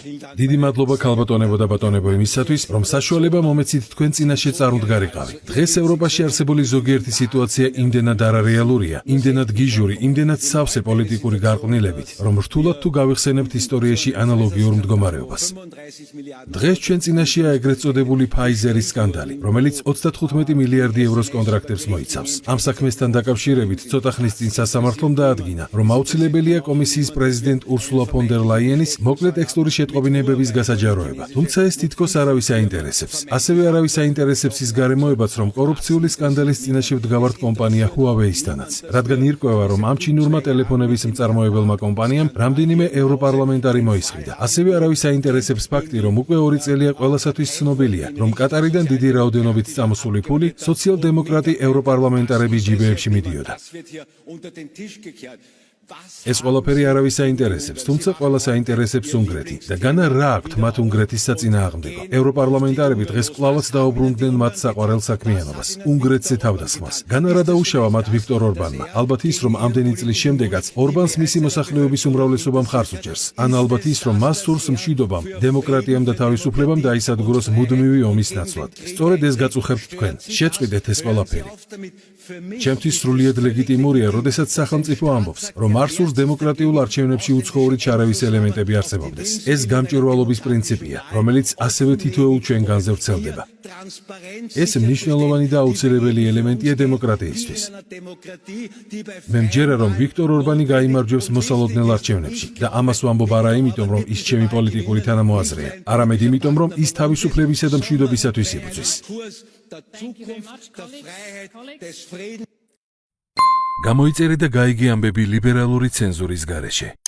დიდი მადლობა ქალბატონებო და ბატონებო იმისათვის, რომ საშუალება მომეცით თქვენ წინაშე წარუდგარიყავი. დღეს ევროპაში არსებული ზოგიერთი სიტუაცია იმდენად არარეალურია, იმდენად გიჟური, იმდენად სავსე პოლიტიკური გარყვნილებით, რომ რთულად თუ გავიხსენებთ ისტორიაში ანალოგიურ მდგომარეობას. დღეს ჩვენ წინაშეა ეგრეთ წოდებული Pfizer-ის სკანდალი, რომელიც 35 მილიარდი ევროს კონტრაქტებს მოიცავს. ამ საქმესთან დაკავშირებით ცოტა ხნის წინ სასამართლომ დაადგინა, რომ აუცილებელია კომისიის პრეზიდენტ Ursula von der Leyen-ის მოკლე ტექსტური შეტყობინებების გასაჯაროება. თუმცა ეს თითქოს არავის აინტერესებს. ასევე არავის აინტერესებს ის გარემოებაც, რომ კორუფციული სკანდალის წინაშე ვდგავართ კომპანია Huawei-ისთანაც. რადგან ირკვევა, რომ ამ ჩინურმა ტელეფონების მწარმოებელმა კომპანიამ რამდენიმე ევროპარლამენტარი მოისყიდა. ასევე არავის აინტერესებს ფაქტი, რომ უკვე 2 წელია ყველასათვის ცნობილია, რომ კატარიდან დიდი რაოდენობით წამოსული ფული სოციალ-დემოკრატი ევროპარლამენტარების ჯიბეებში მიდიოდა. ეს ყველაფერი არავის აინტერესებს, თუმცა ყველას აინტერესებს უნგრეთი და განა რა აქვთ მათ უნგრეთის საწინააღმდეგო. ევროპარლამენტარები დღეს კვლავაც დაუბრუნდნენ მათ საყვარელ საქმიანობას, უნგრეთზე თავდასხმას. განა რა დაუშავა მათ ვიქტორ ორბანმა. ალბათ ის, რომ ამდენი წლის შემდეგაც ორბანს მისი მოსახლეობის უმრავლესობა მხარს უჭერს. ან ალბათ ის, რომ მას სურს მშვიდობამ, დემოკრატიამ და თავისუფლებამ დაისადგუროს მუდმივი ომის ნაცვლად. სწორედ ეს გაწუხებთ თქვენ. შეწყვიტეთ ეს ყველაფერი. ჩემთვის სრულიად ლეგიტიმურია, როდესაც სახელმწიფო ამბობს, რომ არ სურს დემოკრატიულ არჩევნებში უცხოური ჩარევის ელემენტები არსებობდეს. ეს გამჭვირვალობის პრინციპია, რომელიც ასევე თითოეულ ჩვენგანზე ვრცელდება. ეს მნიშვნელოვანი და აუცილებელი ელემენტია დემოკრატიისთვის. მე მჯერა, რომ ვიქტორ ორბანი გაიმარჯვებს მოსალოდნელ არჩევნებში და ამას ვამბობ არა იმიტომ, რომ ის ჩემი პოლიტიკური თანამოაზრეა, არამედ იმიტომ, რომ ის თავისუფლებისა და მშვიდობისათვის იბრძვის. გამოიწერე და გაიგე ამბები ლიბერალური ცენზურის გარეშე.